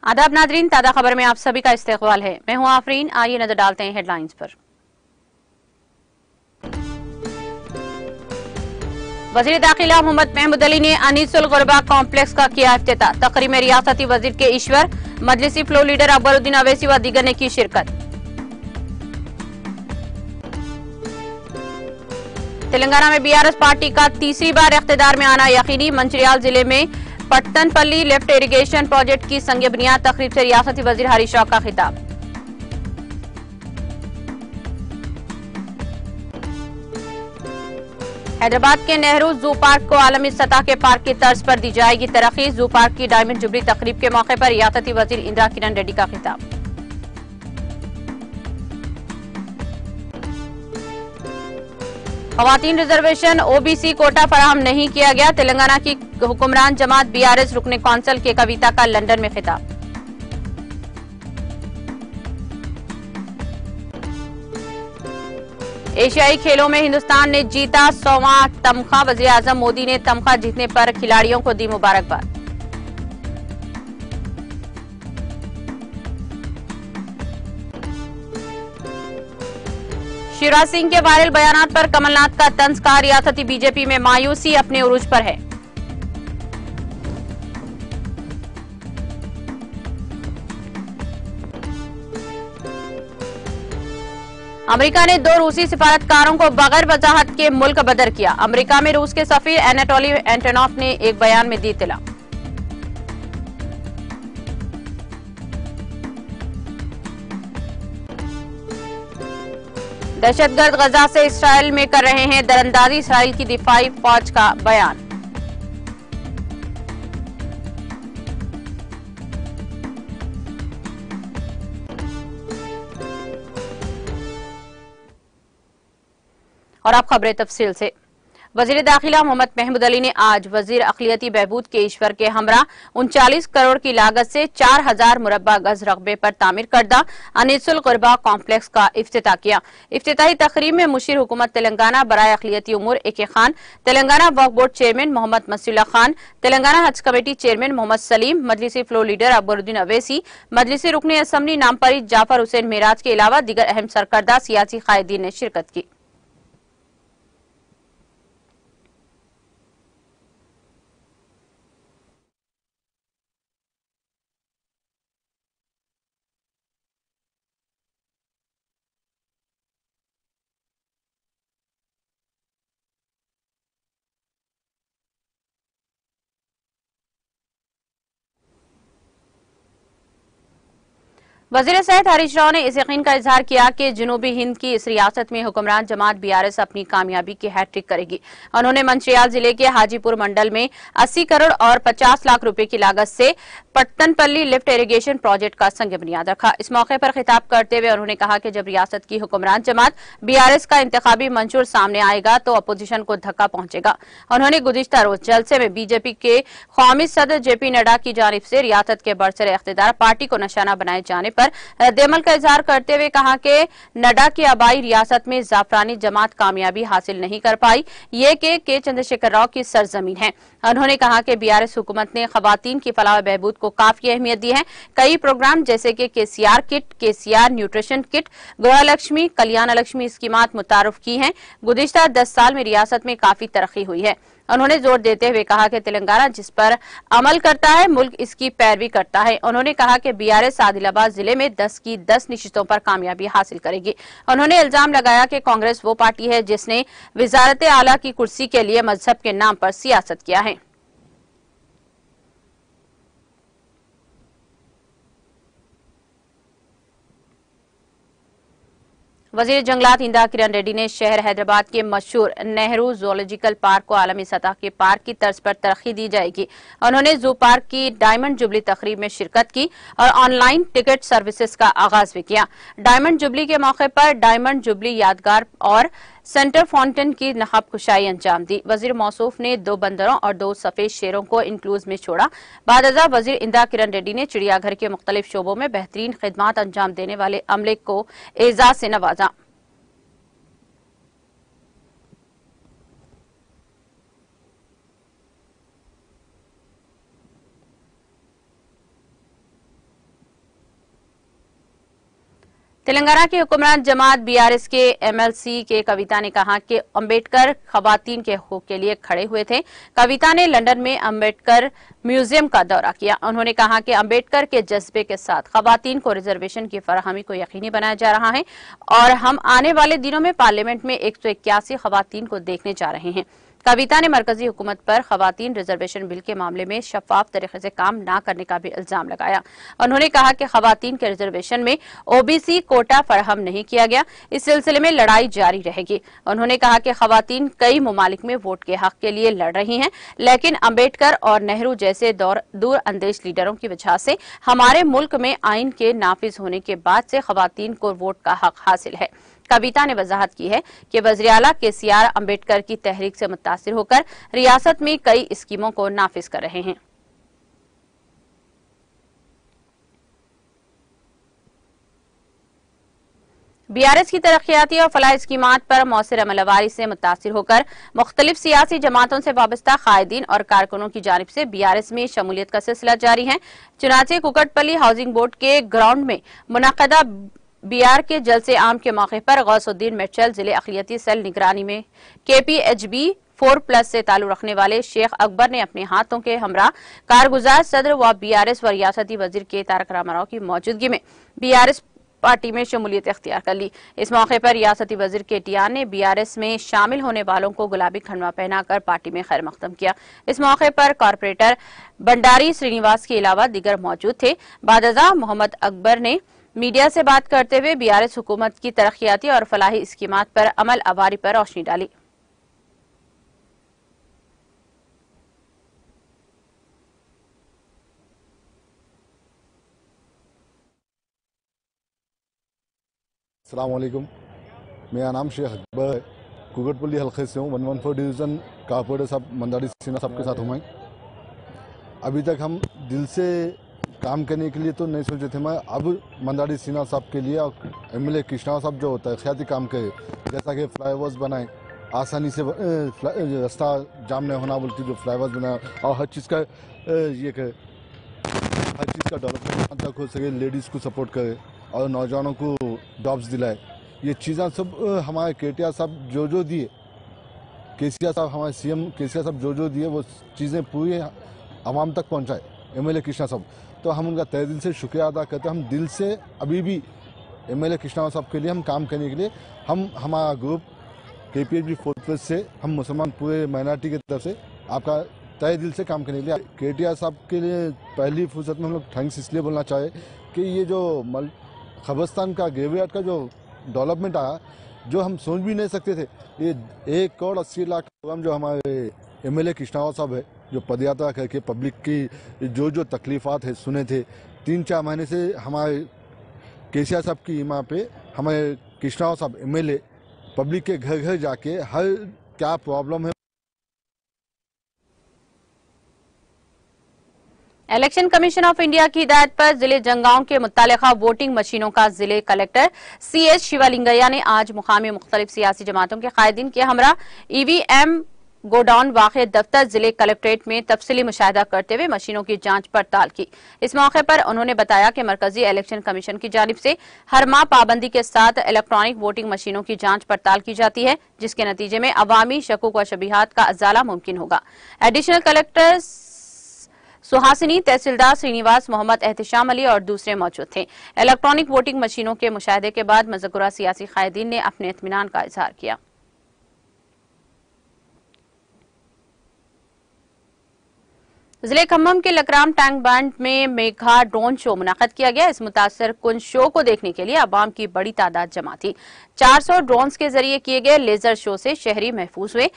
आदाब नादरीन, ताज़ा खबर में आप सभी का इस्तकबाल है। मैं हूं आफरीन। आइए नजर डालते हैं हेडलाइंस पर। वजीर दाखिला मोहम्मद महमूद अली ने अनीसुल गुरबा कॉम्प्लेक्स का किया इफ्तिताह। तकरीब में रियासती वजीर के ईश्वर, मजलिसी फ्लो लीडर अकबरुद्दीन अवैसी व दीगर ने की शिरकत। तेलंगाना में बीआरएस पार्टी का तीसरी बार इख्तिदार में आना यकीनी। मंचिरियाल जिले में पट्टनपल्ली लिफ्ट इरिगेशन प्रोजेक्ट की संग बुनियाद तकरीब से रियासती वजीर हरीश राव का खिताब। हैदराबाद के नेहरू जू पार्क को आलमी सतह के पार्क की तर्ज पर दी जाएगी तरक्की। जू पार्क की डायमंड जुबली तकरीब के मौके पर रियासती वजीर इंदिरा किरण रेड्डी का खिताब। खवातीन रिजर्वेशन ओबीसी कोटा फराहम नहीं किया गया। तेलंगाना की हुक्मरान जमात बीआरएस रुकने कौंसिल के कविता का लंदन में खिताब। एशियाई खेलों में हिंदुस्तान ने जीता 100वां तमगा। वजीर आजम मोदी ने तमगा जीतने पर खिलाड़ियों को दी मुबारकबाद। शिवराज सिंह के वायरल बयानात पर कमलनाथ का तंज। कहा रियासती बीजेपी में मायूसी अपने उरूज पर है। अमेरिका ने 2 रूसी सिफारतकारों को बगैर वजाहत के मुल्क बदर किया। अमेरिका में रूस के सफीर एनाटोली एंटोनोव ने एक बयान में दी इत्तला। दहशतगर्द गजा से इसराइल में कर रहे हैं दरअंदाजी। इसराइल की दिफाई फौज का बयान। और अब खबरें तफसील से। वजीर दाखिला मोहम्मद महमूद अली ने आज वजीर अक़लियती बहबूद के ईश्वर के हमरा 39 करोड़ की लागत से 4000 मुरब्बा गज रकबे पर तामीर करदा अनीसुल गुरबा कॉम्प्लेक्स का इफ्तिताह किया। इफ्तिताही तकरीब में मुशीर हुकूमत तेलंगाना बराए अक़लियती उमूर A K. Khan, Telangana Waqf board chairman Mohammed Masihullah Khan, Telangana Haj committee chairman Mohammed Salim, मजलिसी फ्लो लीडर अकबरुद्दीन अवैसी, मजलिसी रुकने असम्बली नामपरी जाफर हुसैन मेराज के अलावा दीगर अहम सरकर्दा सियासी कायदीन ने शिरकत की। वजीर सेहत हरीश राव ने इस यकीन का इजहार किया कि जनूबी हिंद की इस रियासत में हुक्मरान जमात बीआरएस अपनी कामयाबी की हैट्रिक करेगी। उन्होंने मंचिरियाल जिले के हाजीपुर मंडल में 80 करोड़ और 50 लाख रुपए की लागत से पट्टनपल्ली लिफ्ट इरिगेशन प्रोजेक्ट का संग बुनियाद रखा। इस मौके पर खिताब करते हुए उन्होंने कहा कि जब रियासत की हुक्मरान जमात बीआरएस का इंतखाबी मंशूर सामने आएगा तो अपोजिशन को धक्का पहुंचेगा। उन्होंने गुज़िश्ता रोज जलसे में बीजेपी के कौमी सदर जेपी नड्डा की जानिब से रियासत के बरसरे इख्तिदार पार्टी को निशाना बनाए जाने पर रद्द-ए-अमल का इजहार करते हुए कहा कि नड्डा की आबाई रियासत में जाफरानी जमात कामयाबी हासिल नहीं कर पाई, ये के चंद्रशेखर राव की सरजमीन है। उन्होंने कहा कि बीआरएस हुकूमत ने खवातीन की फलाह बहबूद को काफी अहमियत दी है। कई प्रोग्राम जैसे कि KCR kit, KCR nutrition kit, गृह लक्ष्मी, कल्याण लक्ष्मी स्कीमात मुतारुफ की हैं। गुज़िश्ता 10 साल में रियासत में काफी तरक्की हुई है। उन्होंने जोर देते हुए कहा कि तेलंगाना जिस पर अमल करता है मुल्क इसकी पैरवी करता है। उन्होंने कहा कि बीआरएस आदिलाबाद जिले में 10 की 10 निशिस्तों पर कामयाबी हासिल करेगी। उन्होंने इल्जाम लगाया कि कांग्रेस वो पार्टी है जिसने वजारत आला की कुर्सी के लिए मजहब के नाम पर सियासत किया है। वजीर जंगलात इंदिरा किरण रेड्डी ने शहर हैदराबाद के मशहूर नेहरू जूलॉजिकल पार्क को आलमी सतह के पार्क की तर्ज पर तरक्की दी जाएगी। उन्होंने जू पार्क की डायमंड जुबली तकरीब में शिरकत की और ऑनलाइन टिकट सर्विसेज का आगाज भी किया। डायमंड जुबली के मौके पर डायमंड जुबली यादगार और सेंटर फाउंटेन की नकाब कुशाई अंजाम दी। वजीर मौसूफ ने 2 बंदरों और 2 सफेद शेरों को इंक्लूज में छोड़ा। बादअज़ा वजीर इंदिरा किरण रेड्डी ने चिड़ियाघर के मुख्तलिफ शोबों में बेहतरीन खिदमात अंजाम देने वाले अमले को एजाज से नवाजा। तेलंगाना की हुक्मरान जमात बीआरएस के एमएलसी के कविता ने कहा कि अंबेडकर खवातीन के हकूक के लिए खड़े हुए थे। कविता ने लंदन में अंबेडकर म्यूजियम का दौरा किया। उन्होंने कहा कि अंबेडकर के जज्बे के साथ खवातीन को रिजर्वेशन की फराहमी को यकीनी बनाया जा रहा है और हम आने वाले दिनों में पार्लियामेंट में 181 खवातीन को देखने जा रहे हैं। कविता ने मरकजी हुकूमत पर खवातीन रिजर्वेशन बिल के मामले में शफाफ तरीके से काम न करने का भी इल्जाम लगाया। उन्होंने कहा कि खवातीन के रिजर्वेशन में ओबीसी कोटा फराहम नहीं किया गया। इस सिलसिले में लड़ाई जारी रहेगी। उन्होंने कहा कि खवातीन कई ममालिक में वोट के हक के लिए लड़ रही हैं, लेकिन अंबेडकर और नेहरू जैसे दूर अंदेश लीडरों की वजह से हमारे मुल्क में आइन के नाफिज होने के बाद से खवातीन को वोट का हक हासिल है। कविता ने वजाहत की है कि वज़ीर-ए-आला केसीआर अंबेडकर की तहरीक से मुतासिर होकर रियासत में कई स्कीमों को नाफिज कर रहे हैं। बीआरएस की तरक्याती और फलाह स्कीमात पर मौसर अमलवारी से मुतासिर होकर मुख्तलिफ सियासी जमातों से वाबस्ता कायदीन और कारकुनों की जानिब से बीआरएस में शमूलियत का सिलसिला जारी है। चुनाचे कुकटपल्ली हाउसिंग बोर्ड के ग्राउंड में मुनक़दा बीआर के जलसे आम के मौके पर गौसुद्दीन मेटशल जिले अक़लियती सेल निगरानी में KPHB 4+ से ताल्लुक रखने वाले शेख अकबर ने अपने हाथों के हमरा कारगुजार सदर व बीआरएस व रियासती वजीर के तारक रामाराव की मौजूदगी में बीआरएस पार्टी में शमूलियत इख्तियार कर ली। इस मौके पर रियासती वजीर KTR ने बीआरएस में शामिल होने वालों को गुलाबी खंडवा पहनाकर पार्टी में खैर मकदम किया। इस मौके पर कॉरपोरेटर बंडारी श्रीनिवास के अलावा दीगर मौजूद थे। बादशाह मोहम्मद अकबर ने मीडिया से बात करते हुए बीआरएस हुकूमत की तरक्याती और फलाही स्कीमात पर अमल आवारी पर रोशनी डाली। अस्सलाम वालेकुम, मेरा नाम शेख अकबर है। कुकटपल्ली हल्के से हूँ। 114 डिवीज़न कारपोरेटर साहब मंदारी सिन्हा साहब के साथ हूँ मैं। अभी तक हम दिल से काम करने के लिए तो नहीं सोचे थे। मैं अब मंदारी सिन्हा साहब के लिए और MLA कृष्णा साहब जो होता है ख्याति काम करे, जैसा कि फ्लाईओवर्स बनाए, आसानी से रास्ता जाम नहीं होना बोलती जो फ्लाईओवर्स बनाए, और हर चीज़ का डेवलपमेंट तक हो सके, लेडीज़ को सपोर्ट करे और नौजवानों को जॉब्स दिलाए। ये चीज़ें सब हमारे KTR साहब जो दिए, KCR साहब हमारे CM KCR साहब जो दिए वो चीज़ें पूरी आवाम तक पहुंचाए, MLA कृष्णा साहब। तो हम उनका तहे दिल से शुक्रिया अदा करते हैं। हम दिल से अभी भी MLA कृष्णा साहब के लिए हम काम करने के लिए हमारा ग्रुप KPHB 4+ से हम मुसलमान पूरे माइनॉरिटी की तरफ से आपका तहे दिल से काम करने के लिए KTR साहब के लिए पहली फुर्सत में हम लोग थैंक्स इसलिए बोलना चाहे कि ये जो खबरस्तान का ग्रेवयार्ड का जो डेवलपमेंट आया, जो हम सोच भी नहीं सकते थे। ये 1,80,00,000 प्रोग्राम जो हमारे MLA कृष्णा साहब है, जो पदयात्रा करके पब्लिक की जो तकलीफात है सुने थे। 3-4 महीने से हमारे KCR साहब की इमाम पे हमारे कृष्णा साहब MLA पब्लिक के घर घर जाके हर क्या प्रॉब्लम है। इलेक्शन कमीशन ऑफ इंडिया की हिदायत पर जिले जंगांव के मुत्तलिका वोटिंग मशीनों का जिले कलेक्टर CS शिवलिंगैया ने आज मुकामी मुख्तलिफ सियासी जमातों के कायदीन के हमरा EVM गोडाउन वाक़े दफ्तर जिले कलेक्ट्रेट में तफसीली मुशाहिदा करते हुए मशीनों की जांच पड़ताल की। इस मौके पर उन्होंने बताया कि मरकजी इलेक्शन कमीशन की जानिब से हर माह पाबंदी के साथ इलेक्ट्रॉनिक वोटिंग मशीनों की जांच पड़ताल की जाती है, जिसके नतीजे में अवामी शकूक व शबिहात का अजाला मुमकिन होगा। एडिशनल कलेक्टर सुहासिनी, तहसीलदार श्रीनिवास, मोहम्मद एहतिशाम अली और दूसरे मौजूद थे। इलेक्ट्रॉनिक वोटिंग मशीनों के मुशाहिदे के बाद मज़कूरा सियासी कायदीन ने अपने इत्मीनान का इजहार किया। जिले खम्मम के लकराम टैंक बैंड में मेघा ड्रोन शो मुनाकिद किया गया। इस मुतासर कुन शो को देखने के लिए अवाम की बड़ी तादाद जमा थी। 400 ड्रोन्स के जरिए किए गए लेजर शो से शहरी महफूज हुए।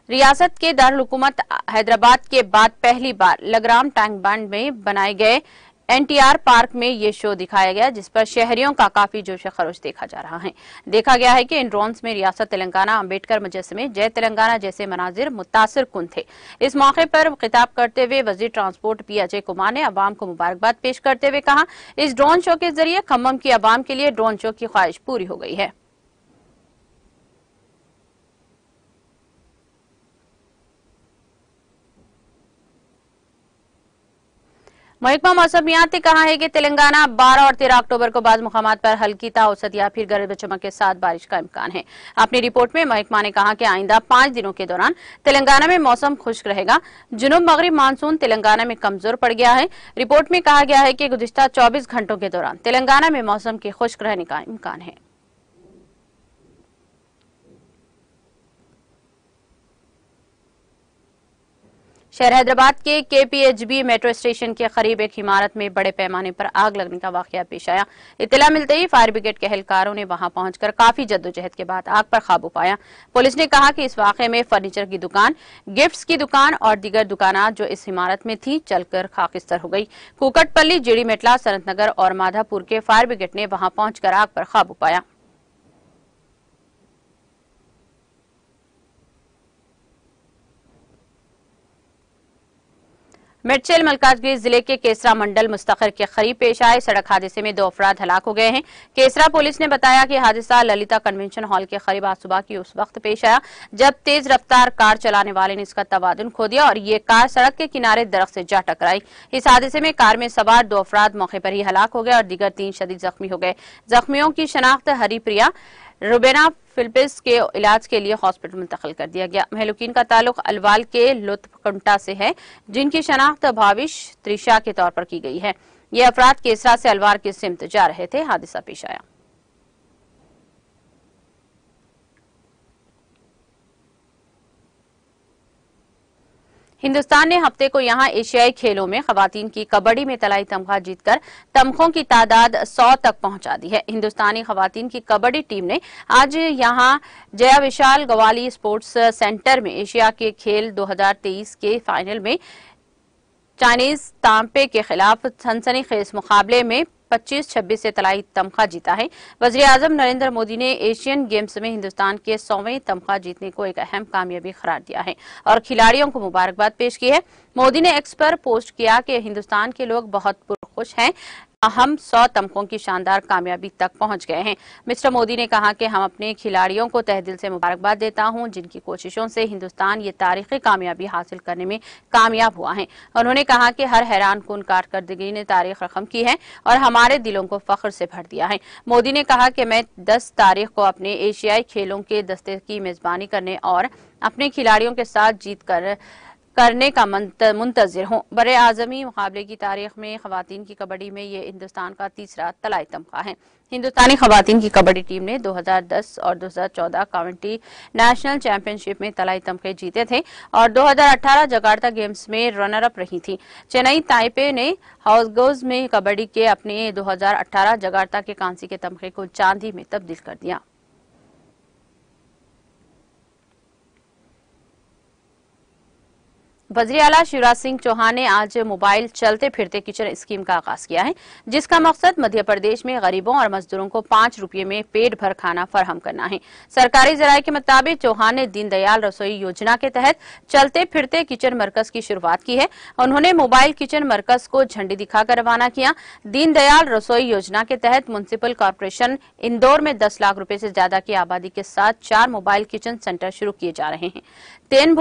रियासत के दारुल-हुकूमत हैदराबाद के बाद पहली बार लकराम टैंक बैंड में बनाए गए NTR पार्क में ये शो दिखाया गया, जिस पर शहरियों का काफी जोश खरोश देखा जा रहा है। देखा गया है कि इन ड्रोन्स में रियासत तेलंगाना, अम्बेडकर मुजस्समे, जय तेलंगाना जैसे मनाजिर मुतासिर कुन थे। इस मौके पर खिताब करते हुए वजीर ट्रांसपोर्ट P अजय कुमार ने अवाम को मुबारकबाद पेश करते हुए कहा, इस ड्रोन शो के जरिए खम्मम की अवाम के लिए ड्रोन शो की ख्वाहिश पूरी हो गई है। महकमा मौसमियात ने कहा है कि तेलंगाना 12 और 13 अक्टूबर को बाज़ मुकामात पर हल्की ता औसत या फिर गरज चमक के साथ बारिश का इम्कान है। अपनी रिपोर्ट में महकमा ने कहा कि आइंदा 5 दिनों के दौरान तेलंगाना में मौसम खुश्क रहेगा। जुनूब मगरिब मानसून तेलंगाना में कमजोर पड़ गया है। रिपोर्ट में कहा गया है कि गुज़िश्ता 24 घंटों के दौरान तेलंगाना में मौसम के खुश्क रहने का इम्कान है। शहर हैदराबाद के केपीएचबी मेट्रो स्टेशन के करीब एक इमारत में बड़े पैमाने पर आग लगने का वाकया पेश आया। इत्तला मिलते ही फायर ब्रिगेड के एहलकारों ने वहां पहुंचकर काफी जद्दोजहद के बाद आग पर काबू पाया। पुलिस ने कहा कि इस वाकये में फर्नीचर की दुकान, गिफ्ट्स की दुकान और दीगर दुकानात जो इस इमारत में थी चलकर खाकिस्तर हो गई। कुकटपल्ली, जीडी मेटला, सनतनगर और माधापुर के फायर ब्रिगेड ने वहां पहुंचकर आग पर काबू पाया। मिर्चल मलकाजगिरी जिले के केसरा मंडल मुस्तखर के करीब पेश आए सड़क हादसे में 2 अफराद हलाक हो गए हैं। केसरा पुलिस ने बताया कि हादसा ललिता कन्वेंशन हॉल के करीब आज सुबह की उस वक्त पेश आया जब तेज रफ्तार कार चलाने वाले ने इसका तवादुन खो दिया और ये कार सड़क के किनारे दरख्त से जा टकराई। इस हादसे में कार में सवार 2 अफराद मौके पर ही हलाक हो गए और दीगर 3 शदीद जख्मी हो गए। जख्मियों की शनाख्त हरिप्रिया रुबेना फिलिप्स के इलाज के लिए हॉस्पिटल मुंतकिल कर दिया गया। महलूकीन का ताल्लुक अलवाल के लुत्फकुंटा से है, जिनकी शनाख्त भाविश त्रिशा के तौर पर की गई है। ये अफराद केसरा से अलवार की सिमत जा रहे थे। हादसा पेश आया। हिंदुस्तान ने हफ्ते को यहां एशियाई खेलों में खवातीन की कबड्डी में तलाई तमगा जीतकर तमखों की तादाद 100 तक पहुंचा दी है। हिंदुस्तानी खवातीन की कबड्डी टीम ने आज यहां जया विशाल गवाली स्पोर्ट्स सेंटर में एशिया के खेल 2023 के फाइनल में चाइनीज तांपे के खिलाफ सनसनीखेज मुकाबले में 25-26 से तलाई तमगा जीता है। वज़ीर आज़म नरेंद्र मोदी ने एशियन गेम्स में हिंदुस्तान के 100वें तमगा जीतने को एक अहम कामयाबी करार दिया है और खिलाड़ियों को मुबारकबाद पेश की है। मोदी ने एक्स पर पोस्ट किया कि हिंदुस्तान के लोग बहुत पुरखुश हैं, हम 100 तमकों की शानदार कामयाबी तक पहुंच गए हैं। मिस्टर मोदी ने कहा कि हम अपने खिलाड़ियों को तहे दिल से मुबारकबाद देता हूं, जिनकी कोशिशों से हिंदुस्तान ये तारीखी कामयाबी हासिल करने में कामयाब हुआ है। उन्होंने कहा कि हर हैरान कुन कारकर्दगी ने तारीख रकम की है और हमारे दिलों को फख्र से भर दिया है। मोदी ने कहा कि मैं 10 तारीख को अपने एशियाई खेलों के दस्ते की मेजबानी करने और अपने खिलाड़ियों के साथ जीत करने का मुंतजिर हूं। बरे आजमी मुकाबले की तारीख में खवातीन की कबड्डी में ये हिंदुस्तान का तीसरा तलाई तमगा है। हिंदुस्तानी खवातीन की कबड्डी टीम ने 2010 और 2014 काउंटी नेशनल चैंपियनशिप में तलाई तमगे जीते थे और 2018 जकार्ता गेम्स में रनर अप रही थी। चेन्नई ताइपे ने हाउसगोज में कबड्डी के अपने 2018 जकार्ता के कांसी के तमगे को चांदी में तब्दील कर दिया। वज़ीर आला शिवराज सिंह चौहान ने आज मोबाइल चलते फिरते किचन स्कीम का आगाज किया है, जिसका मकसद मध्य प्रदेश में गरीबों और मजदूरों को 5 रुपये में पेट भर खाना फराहम करना है। सरकारी जराये के मुताबिक चौहान ने दीनदयाल रसोई योजना के तहत चलते फिरते किचन मरकज की शुरुआत की है। उन्होंने मोबाइल किचन मरकज को झंडी दिखाकर रवाना किया। दीनदयाल रसोई योजना के तहत म्युनिसिपल कॉर्पोरेशन इंदौर में 10 लाख रुपए से ज्यादा की आबादी के साथ 4 मोबाइल किचन सेंटर शुरू किए जा रहे हैं। 3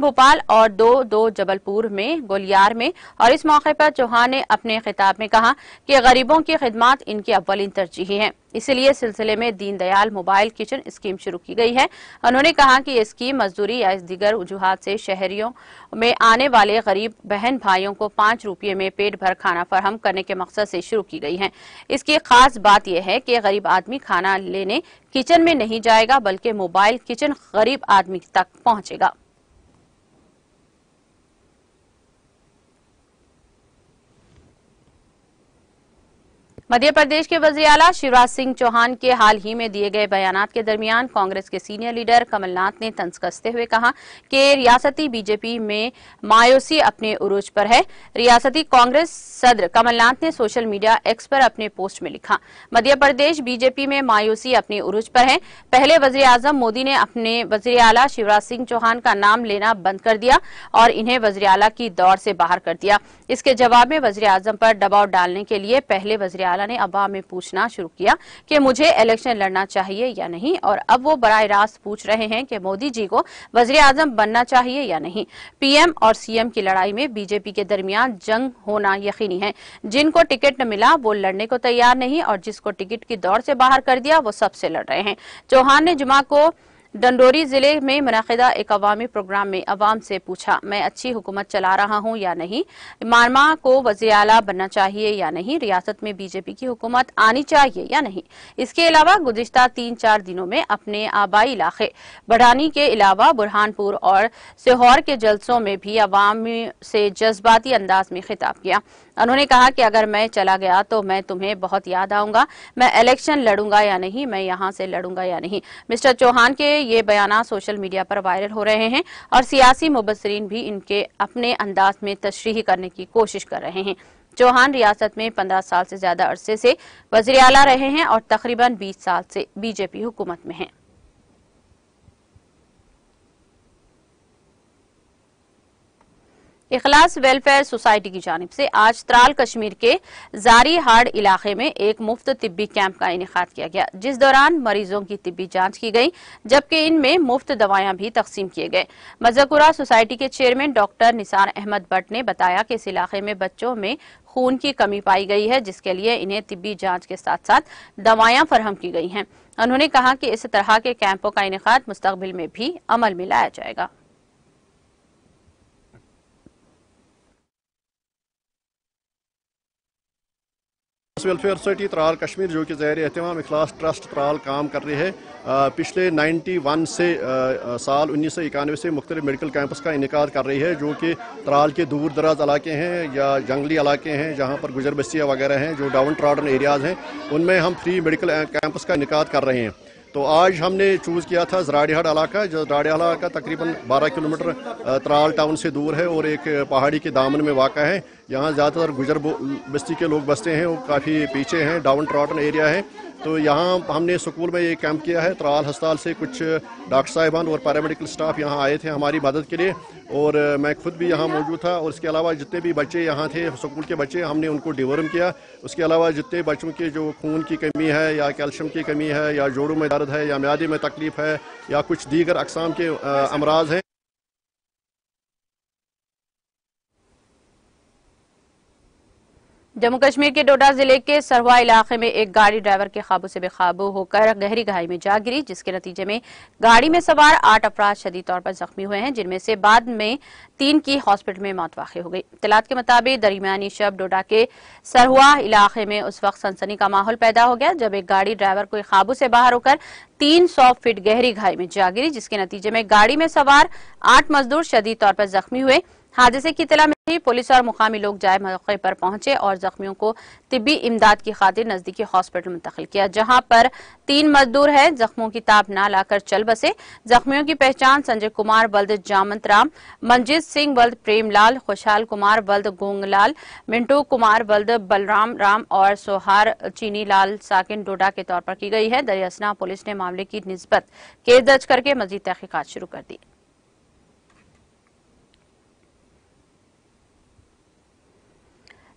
भोपाल और 2 जबलपुर में, गोलियार में। और इस मौके पर चौहान ने अपने खिताब में कहा कि गरीबों की खिदमत इनकी अव्वलीन तरजीह है, इसलिए सिलसिले में दीनदयाल मोबाइल किचन स्कीम शुरू की गई है। उन्होंने कहा कि ये स्कीम मजदूरी या इस दीगर वजूहात से शहरियों में आने वाले गरीब बहन भाइयों को 5 रुपये में पेट भर खाना फराहम करने के मकसद से शुरू की गई है। इसकी खास बात यह है कि गरीब आदमी खाना लेने किचन में नहीं जाएगा, बल्कि मोबाइल किचन गरीब आदमी तक पहुंचेगा। मध्य प्रदेश के वज़ीर आला शिवराज सिंह चौहान के हाल ही में दिए गए बयानात के दरमियान कांग्रेस के सीनियर लीडर कमलनाथ ने तंज कसते हुए कहा कि रियासती बीजेपी में मायूसी अपने उरूज पर है। रियासती कांग्रेस सदर कमलनाथ ने सोशल मीडिया एक्स पर अपने पोस्ट में लिखा, मध्य प्रदेश बीजेपी में मायूसी अपने उरूज पर है। पहले वज़ीर आज़म मोदी ने अपने वज़ीर आला शिवराज सिंह चौहान का नाम लेना बंद कर दिया और इन्हें वज़ीर आला की दौड़ से बाहर कर दिया। इसके जवाब में वज़ीर आज़म पर दबाव डालने के लिए पहले वज़ीर आला वजीराला ने अवाम में पूछना शुरू किया कि मुझे इलेक्शन लड़ना चाहिए या नहीं, और अब वो बराह रास्त पूछ रहे हैं कि मोदी जी को वजीर आजम बनना चाहिए या नहीं। पीएम और सीएम की लड़ाई में बीजेपी के दरमियान जंग होना यकीनी है। जिनको टिकट न मिला वो लड़ने को तैयार नहीं, और जिसको टिकट की दौड़ से बाहर कर दिया वो सबसे लड़ रहे हैं। चौहान ने जुमा को डंडोरी जिले में मुनाकिदा एक अवामी प्रोग्राम में अवाम से पूछा, मैं अच्छी हुकूमत चला रहा हूं या नहीं, मारमा को वज़ीर आला बनना चाहिए या नहीं, रियासत में बीजेपी की हुकूमत आनी चाहिए या नहीं। इसके अलावा गुज़िश्ता 3-4 दिनों में अपने आबाई इलाके बढ़ानी के अलावा बुरहानपुर और सीहोर के जलसों में भी अवाम से जज्बाती अंदाज में खिताब किया। उन्होंने कहा कि अगर मैं चला गया तो मैं तुम्हें बहुत याद आऊंगा, मैं इलेक्शन लड़ूंगा या नहीं, मैं यहां से लड़ूंगा या नहीं। मिस्टर चौहान के ये बयान सोशल मीडिया पर वायरल हो रहे हैं और सियासी मुबस्सिरीन भी इनके अपने अंदाज में तशरीह करने की कोशिश कर रहे हैं। चौहान रियासत में 15 साल से ज्यादा अरसे से वज़ीर आला रहे हैं और तकरीबन 20 साल से बीजेपी हुकूमत में हैं। इखलास वेलफेयर सोसाइटी की जानिब से आज त्राल कश्मीर के जारी हाड़ इलाके में एक मुफ्त तिब्बी कैंप का इनेकाद किया गया, जिस दौरान मरीजों की तिब्बी जांच की गई, जबकि इनमें मुफ्त दवाएं भी तकसीम किए गए। मज़कुरा सोसाइटी के चेयरमैन डॉक्टर निसार अहमद भट्ट ने बताया कि इस इलाके में बच्चों में खून की कमी पाई गई है, जिसके लिए इन्हें तिब्बी जांच के साथ साथ दवाएं फराहम की गई हैं। उन्होंने कहा कि इस तरह के कैंपों का इनेकाद मुस्तकबिल में भी अमल में लाया जाएगा। वेलफेयर सोसाइटी त्राल कश्मीर जो कि ज़ैर एहतमाम इखलास ट्रस्ट त्राल काम कर रही है, पिछले 91 से साल 1991 से मुख्तलिफ मेडिकल कैंपस का इनेकाद कर रही है, जो कि त्राल के दूर दराज इलाके हैं या जंगली इलाके हैं जहाँ पर गुजर बस्तियाँ वगैरह हैं, जो डाउन ट्रॉडन एरियाज़ हैं, उनमें हम फ्री मेडिकल कैंपस का इनेकाद कर रहे हैं। तो आज हमने चूज़ किया था ज़राड़ीहाड़ इलाका, जो ज़राड़ीहाड़ इलाका तकरीबन 12 किलोमीटर त्राल टाउन से दूर है और एक पहाड़ी के दामन में वाक़ा है। यहाँ ज़्यादातर गुजर बस्ती के लोग बसते हैं, वो काफ़ी पीछे हैं, डाउन ट्रॉडन एरिया है। तो यहाँ हमने स्कूल में ये कैंप किया है। त्राल अस्पताल से कुछ डॉक्टर साहिबान और पैरामेडिकल स्टाफ यहाँ आए थे हमारी मदद के लिए, और मैं खुद भी यहाँ मौजूद था। और इसके अलावा जितने भी बच्चे यहाँ थे स्कूल के बच्चे, हमने उनको डिवॉर्म किया। उसके अलावा जितने बच्चों के जो खून की कमी है या कैल्शियम की कमी है या जोड़ों में दर्द है या म्यादे में तकलीफ है या कुछ दीगर अक़साम के अमराज हैं, जम्मू कश्मीर के डोडा जिले के सरवा इलाके में एक गाड़ी ड्राइवर के काबू से बेकाबू होकर गहरी खाई में जा गिरी, जिसके नतीजे में गाड़ी में सवार 8 अफराद शदीद तौर पर जख्मी हुए हैं, जिनमें से बाद में 3 की हॉस्पिटल में मौत वाक़ई हो गई। इत्तलात के मुताबिक दरमियानी शब डोडा के सरवा इलाके में उस वक्त सनसनी का माहौल पैदा हो गया जब एक गाड़ी ड्राइवर को काबू से बाहर होकर 300 फीट गहरी खाई में जा गिरी, जिसके नतीजे में गाड़ी में सवार 8 मजदूर शदीद तौर पर जख्मी हुए। हादसे की इत्तला मिलते ही पुलिस और मुकामी लोग जाए मौके पर पहुंचे और जख्मियों को तिब्बी इमदाद की खातिर नजदीकी हॉस्पिटल मुंतकिल किया, जहां पर 3 मजदूर हैं जख्मों की ताब ना लाकर चल बसे। जख्मियों की पहचान संजय कुमार वल्द जामंत राम, मंजीत सिंह वल्द प्रेमलाल, खुशहाल कुमार वल्द गोंगलाल, मिंटू कुमार वल्द बलराम राम और सोहार चीनी लाल साकिन डोडा के तौर पर की गई है। दरियासना पुलिस ने मामले की निस्बत केस दर्ज करके मजीद तहकीकात शुरू कर दी।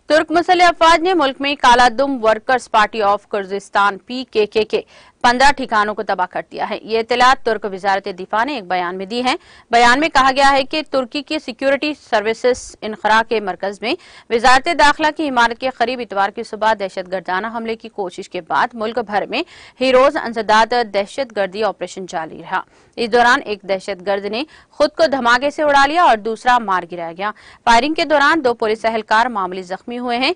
तुर्क मुसल्ह अफवाज ने मुल्क में कालादुम workers party of Kurdistan PKK के 15 ठिकानों को तबाह कर दिया है। ये इत्तलात तुर्क वजारत दिफा ने एक बयान में दी है। बयान में कहा गया है कि तुर्की की सिक्योरिटी सर्विसेज इनखरा के मरकज में वजारत दाखिला की इमारत के करीब इतवार की सुबह दहशतगर्दाना हमले की कोशिश के बाद मुल्क भर में हीरोज अंसदाद दहशतगर्दी ऑपरेशन जारी रहा। इस दौरान एक दहशतगर्द ने खुद को धमाके से उड़ा लिया और दूसरा मार गिराया गया। फायरिंग के दौरान 2 पुलिस एहलकार मामूली जख्मी हुए हैं।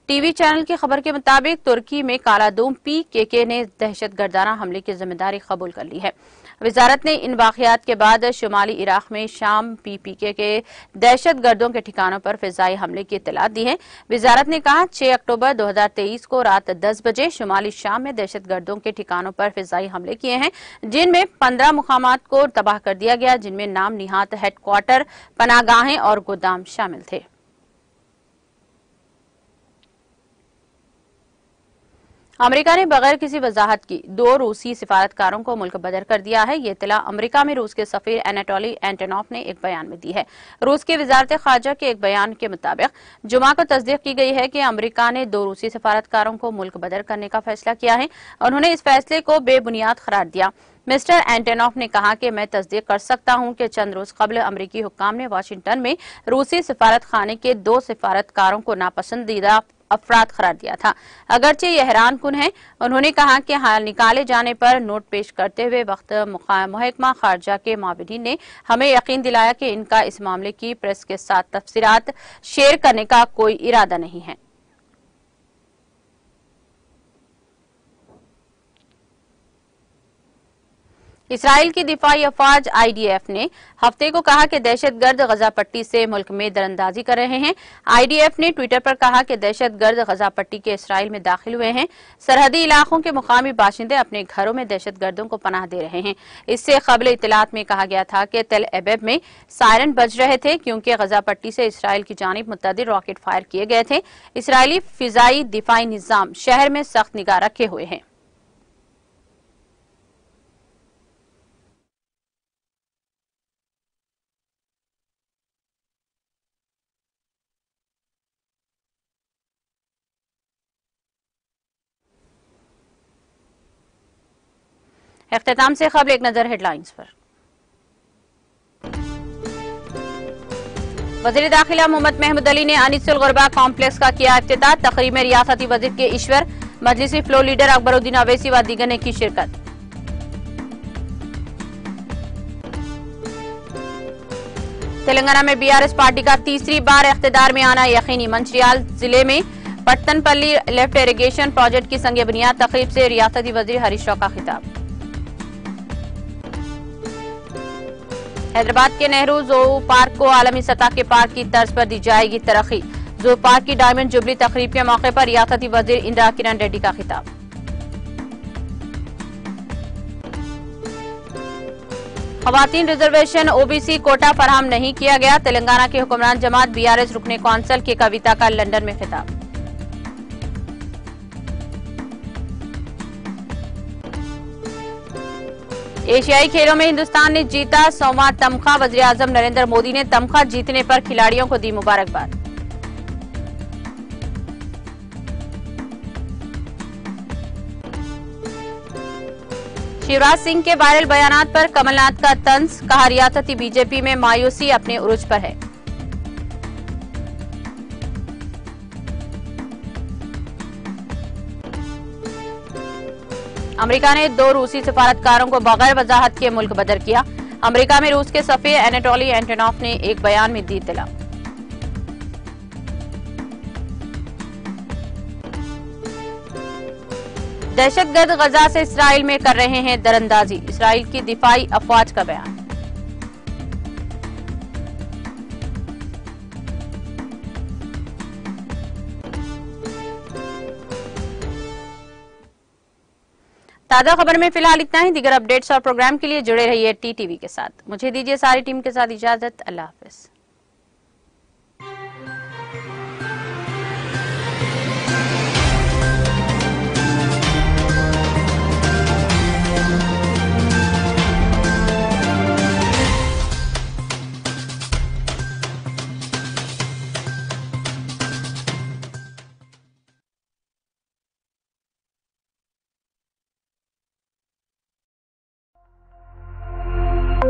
टीवी चैनल की खबर के मुताबिक तुर्की में कालादूम PKK ने दहशतगर्दाना हमले की जिम्मेदारी कबूल कर ली है। वजारत ने इन वाकयात के बाद शुमाली इराक में शाम PKK के दहशतगर्दों के ठिकानों पर फिजाई हमले की इत्तला दी है। वजारत ने कहा 6 अक्टूबर 2023 को रात 10 बजे शुमाली शाम में दहशतगर्दों के ठिकानों पर फिजाई हमले किए हैं, जिनमें 15 मुकामात को तबाह कर दिया गया, जिनमें नाम निहात हेडक्वार्टर, पनागाहें और गोदाम शामिल थे। अमेरिका ने बगैर किसी वजाहत की 2 रूसी सिफारतकारों को मुल्क बदर कर दिया है। ये इत्तला अमेरिका में रूस के सफीर एनाटोली एंटोनोव ने एक बयान में दी है। रूस की वजारत खारजा के एक बयान के मुताबिक जुमा को तस्दीक की गई है कि अमेरिका ने 2 रूसी सिफारतकारों को मुल्क बदर करने का फैसला किया है। उन्होंने इस फैसले को बेबुनियाद करार दिया। मिस्टर एंटोनोव ने कहा कि मैं तस्दीक कर सकता हूं कि चंद रोज कबल अमरीकी हुक्काम ने वाशिंगटन में रूसी सिफारत खाने के 2 सिफारतकारों को नापसंदीदा अफराद करार दिया था। अगरचे ये हैरान कुन है। उन्होंने कहा कि हाल निकाले जाने पर नोट पेश करते हुए वक्त महकमा खारजा के माविदीन ने हमें यकीन दिलाया कि इनका इस मामले की प्रेस के साथ तफसीरात शेयर करने का कोई इरादा नहीं है। इसराइल की दिफाई अफवाज IDF ने हफ्ते को कहा कि दहशतगर्द गजा पट्टी से मुल्क में दरअंदाजी कर रहे हैं। IDF ने ट्विटर पर कहा कि दहशतगर्द गजा पट्टी के इसराइल में दाखिल हुए हैं। सरहदी इलाकों के मुकामी बाशिंदे अपने घरों में दहशतगर्दों को पनाह दे रहे हैं। इससे कबल इतलात में कहा गया था कि तेल अबीब में सायरन बज रहे थे क्योंकि गजा पट्टी से इसराइल की जानिब मुतअद्दिद रॉकेट फायर किए गए थे। इसराइली फिजाई दिफाई निजाम शहर में सख्त निगाह रखे हुए हैं। इख्तिताम से खबर एक नजर हेडलाइंस पर। वज़ीर दाखिला मोहम्मद महमूद अली ने अनीसुल गुरबा कॉम्प्लेक्स का किया इफ्तिताह। तकरीब में रियासती वज़ीर के ईश्वर, मजलिसी फ्लो लीडर अकबरुद्दीन अवैसी व दीगर ने की शिरकत। तेलंगाना में BRS पार्टी का तीसरी बार इख्तिदार में आना यकीनी। मंचिर्याल जिले में पट्टनपल्ली लेफ्ट इरिगेशन प्रोजेक्ट की संग बुनियाद तकरीब से रियासती वज़ीर हरीश राव का खिताब। हैदराबाद के नेहरू जू पार्क को आलमी सतह के पार्क की तर्ज पर दी जाएगी तरक्की। जू पार्क की डायमंड जुबली तकरीब के मौके पर रियासती वज़ीर इंदिरा किरण रेड्डी का खिताब। खवातीन रिजर्वेशन OBC कोटा फराहम नहीं किया गया। तेलंगाना के हुक्मरान जमात BRS रुकने कौंसिल की कविता का लंदन में खिताब। एशियाई खेलों में हिंदुस्तान ने जीता 100वां तमगा। वज़ीर आज़म नरेंद्र मोदी ने तमगा जीतने पर खिलाड़ियों को दी मुबारकबाद। शिवराज सिंह के वायरल बयानात पर कमलनाथ का तंज, कहा रियासती बीजेपी में मायूसी अपने उरूज पर है। अमेरिका ने 2 रूसी सिफारतकारों को बगैर वजाहत के मुल्क बदर किया। अमेरिका में रूस के सफीर एनाटोली एंटोनोव ने एक बयान में दी इत्तला। दहशतगर्द गजा से इसराइल में कर रहे हैं दरअंदाजी। इसराइल की दिफाई अफवाज का बयान। ताजा खबर में फिलहाल इतना ही। दीगर अपडेट्स और प्रोग्राम के लिए जुड़े रहिए TTV के साथ। मुझे दीजिए सारी टीम के साथ इजाजत। अल्लाह हाफिज।